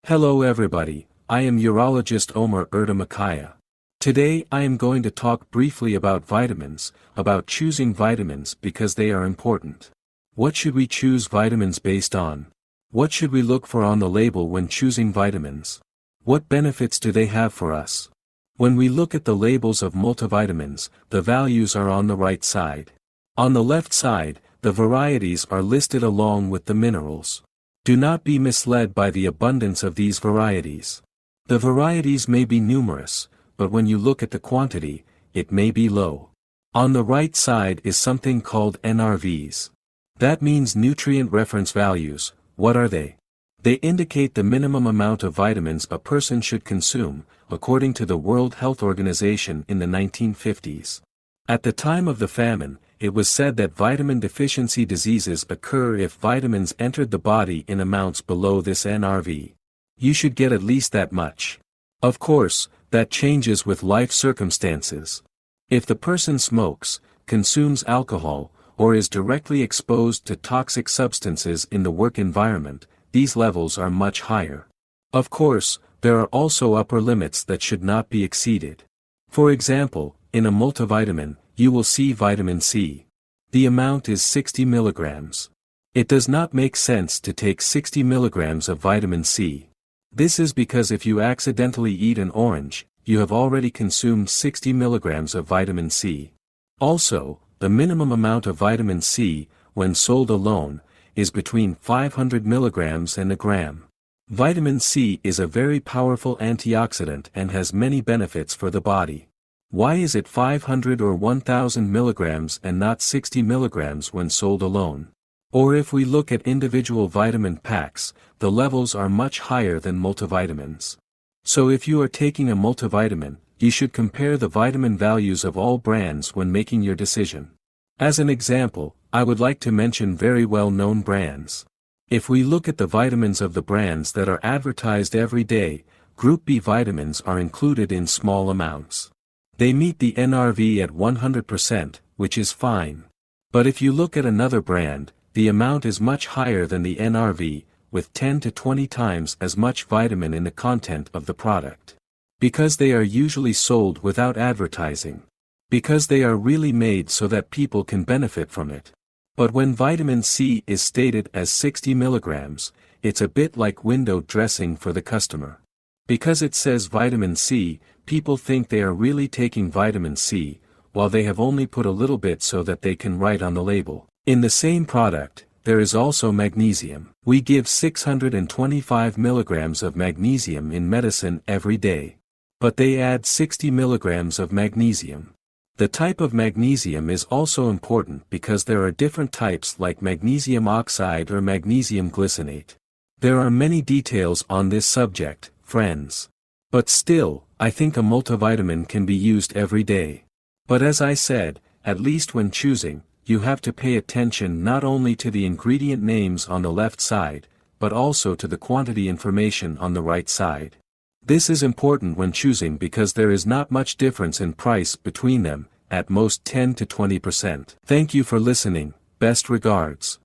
Hello everybody, I am Urologist Ömür Erdem Akkaya. Today I am going to talk briefly about vitamins, about choosing vitamins because they are important. What should we choose vitamins based on? What should we look for on the label when choosing vitamins? What benefits do they have for us? When we look at the labels of multivitamins, the values are on the right side. On the left side, the varieties are listed along with the minerals. Do not be misled by the abundance of these varieties. The varieties may be numerous, but when you look at the quantity, it may be low. On the right side is something called NRVs. That means nutrient reference values. What are they? They indicate the minimum amount of vitamins a person should consume, according to the World Health Organization in the 1950s. At the time of the famine, it was said that vitamin deficiency diseases occur if vitamins entered the body in amounts below this NRV. You should get at least that much. Of course, that changes with life circumstances. If the person smokes, consumes alcohol, or is directly exposed to toxic substances in the work environment, these levels are much higher. Of course, there are also upper limits that should not be exceeded. For example, in a multivitamin, you will see vitamin C. The amount is 60 milligrams. It does not make sense to take 60 milligrams of vitamin C. This is because if you accidentally eat an orange, you have already consumed 60 milligrams of vitamin C. Also, the minimum amount of vitamin C, when sold alone, is between 500 milligrams and a gram. Vitamin C is a very powerful antioxidant and has many benefits for the body. Why is it 500 or 1000 milligrams and not 60 milligrams when sold alone? Or if we look at individual vitamin packs, the levels are much higher than multivitamins. So if you are taking a multivitamin, you should compare the vitamin values of all brands when making your decision. As an example, I would like to mention very well-known brands. If we look at the vitamins of the brands that are advertised every day, Group B vitamins are included in small amounts. They meet the NRV at 100%, which is fine. But if you look at another brand, the amount is much higher than the NRV, with 10 to 20 times as much vitamin in the content of the product. Because they are usually sold without advertising. Because they are really made so that people can benefit from it. But when vitamin C is stated as 60 milligrams, it's a bit like window dressing for the customer. Because it says vitamin C, people think they are really taking vitamin C, while they have only put a little bit so that they can write on the label. In the same product, there is also magnesium. We give 625 milligrams of magnesium in medicine every day. But they add 60 milligrams of magnesium. The type of magnesium is also important because there are different types like magnesium oxide or magnesium glycinate. There are many details on this subject, friends. But still, I think a multivitamin can be used every day. But as I said, at least when choosing, you have to pay attention not only to the ingredient names on the left side, but also to the quantity information on the right side. This is important when choosing because there is not much difference in price between them, at most 10 to 20%. Thank you for listening, best regards.